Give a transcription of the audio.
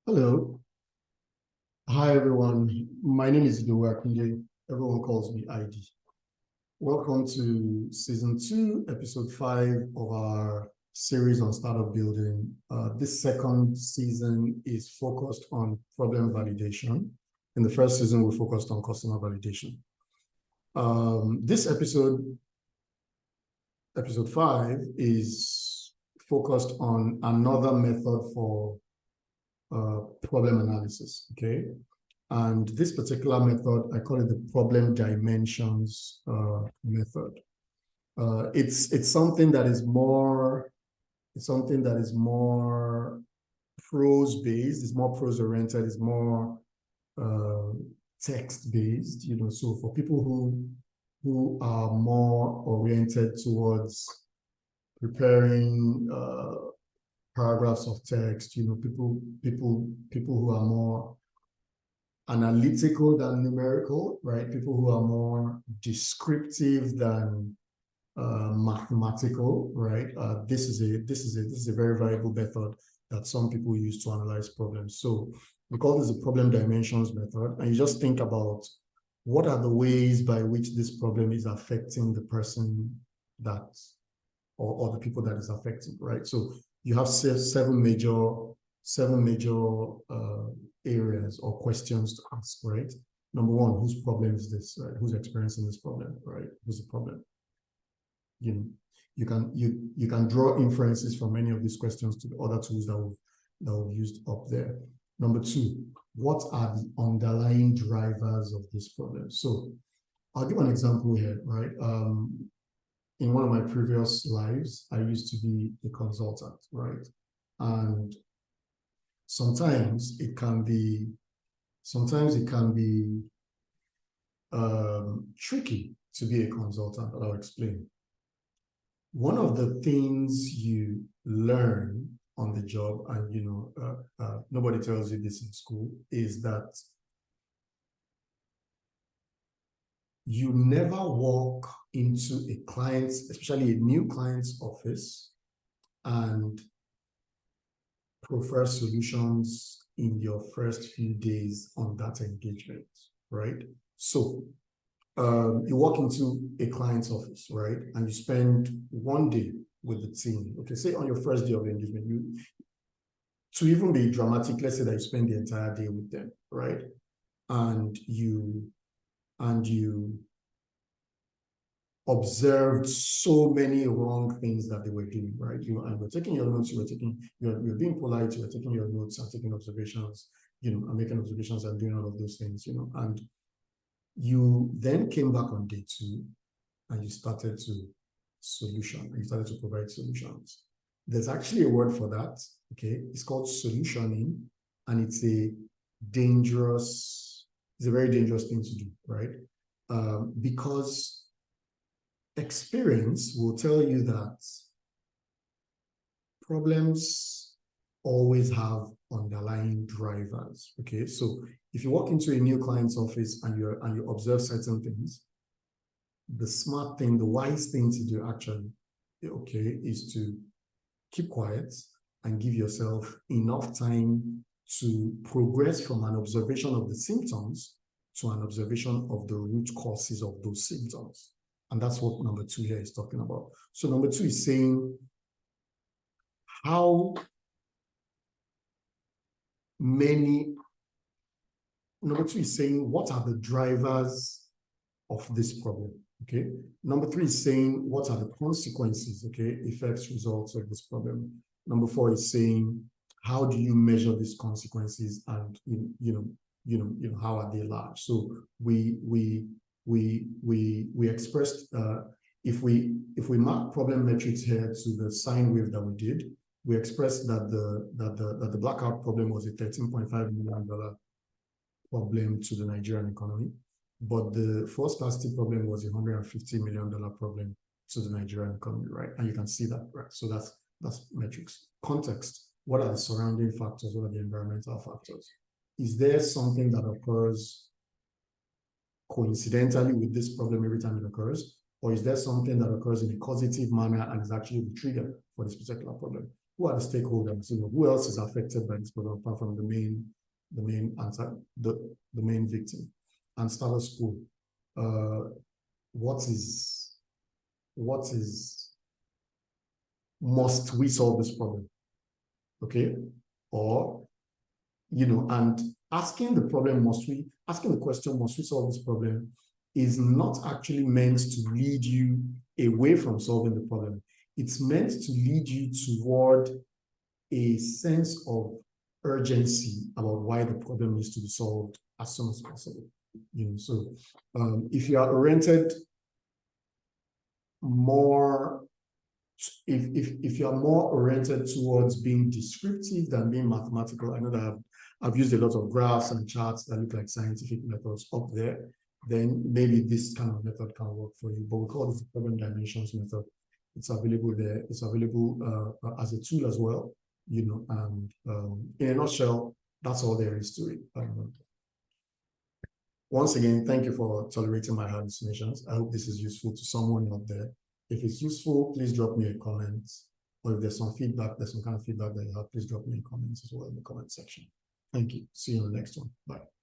Hello. Hi, everyone. My name is Idowu Akunde. Everyone calls me ID. Welcome to season 2, episode 5 of our series on startup building. This second season is focused on problem validation. In the first season, we focused on customer validation. This episode 5, is focused on another method for problem analysis, okay? And this particular method, I call it the problem dimensions method. It's something that is more prose based. It's more prose oriented. It's more text based. So for people who are more oriented towards preparing paragraphs of text, people who are more analytical than numerical, right? People who are more descriptive than mathematical, right? This is a very valuable method that some people use to analyze problems. So we call this the problem dimensions method, and you just think about what are the ways by which this problem is affecting the person that or the people that is affecting, right? So you have seven major areas or questions to ask, right? Number one, whose problem is this, right? Who's experiencing this problem, right? Who's the problem? You can draw inferences from any of these questions to the other tools that we've used up there. Number two, what are the underlying drivers of this problem? So I'll give an example here, right? In one of my previous lives, I used to be a consultant, right? And sometimes it can be tricky to be a consultant, but I'll explain. One of the things you learn on the job, and nobody tells you this in school, is that you never walk into a client's, especially a new client's office, and prefer solutions in your first few days on that engagement, right? So you walk into a client's office, right? And you spend one day with the team. Okay, say on your first day of engagement, to even be dramatic, let's say that you spend the entire day with them, right? And you observed so many wrong things that they were doing, right? You were taking your notes, you're being polite, you were taking your notes and taking observations, and making observations and doing all of those things, and you then came back on day 2 and you started to provide solutions. There's actually a word for that, okay? It's called solutioning, and it's a very dangerous thing to do, right? Because experience will tell you that problems always have underlying drivers, okay? So if you walk into a new client's office and you observe certain things, the smart thing, the wise thing to do actually, okay, is to keep quiet and give yourself enough time to progress from an observation of the symptoms to an observation of the root causes of those symptoms. And that's what number 2 here is talking about. So number 2 is saying number 2 is saying what are the drivers of this problem, okay? Number 3 is saying what are the consequences, okay, effects, results of this problem. Number 4 is saying how do you measure these consequences, and how are they large? So we expressed if we mark problem metrics here to the sine wave that we did, we expressed that the blackout problem was a $13.5 million problem to the Nigerian economy, but the fuel scarcity problem was a $150 million problem to the Nigerian economy, right? And you can see that, right? So that's metrics. Context. What are the surrounding factors? What are the environmental factors? Is there something that occurs coincidentally with this problem every time it occurs? Or is there something that occurs in a causative manner and is actually the trigger for this particular problem? who are the stakeholders? You know, who else is affected by this problem apart from the main victim? And status quo. What is must we solve this problem? Okay, or you know, and asking the question, must we solve this problem, is not actually meant to lead you away from solving the problem. It's meant to lead you toward a sense of urgency about why the problem needs to be solved as soon as possible. You know, so if you are oriented more, if you are more oriented towards being descriptive than being mathematical, I know that I've used a lot of graphs and charts that look like scientific methods up there, then maybe this kind of method can work for you. But we call this the problem dimensions method. It's available there. It's available as a tool as well, you know, and in a nutshell, that's all there is to it. Once again, thank you for tolerating my hallucinations. I hope this is useful to someone out there. If it's useful, please drop me a comment. Or if there's some feedback, there's some kind of feedback that you have, please drop me a comment as well in the comment section. Thank you. See you in the next one. Bye.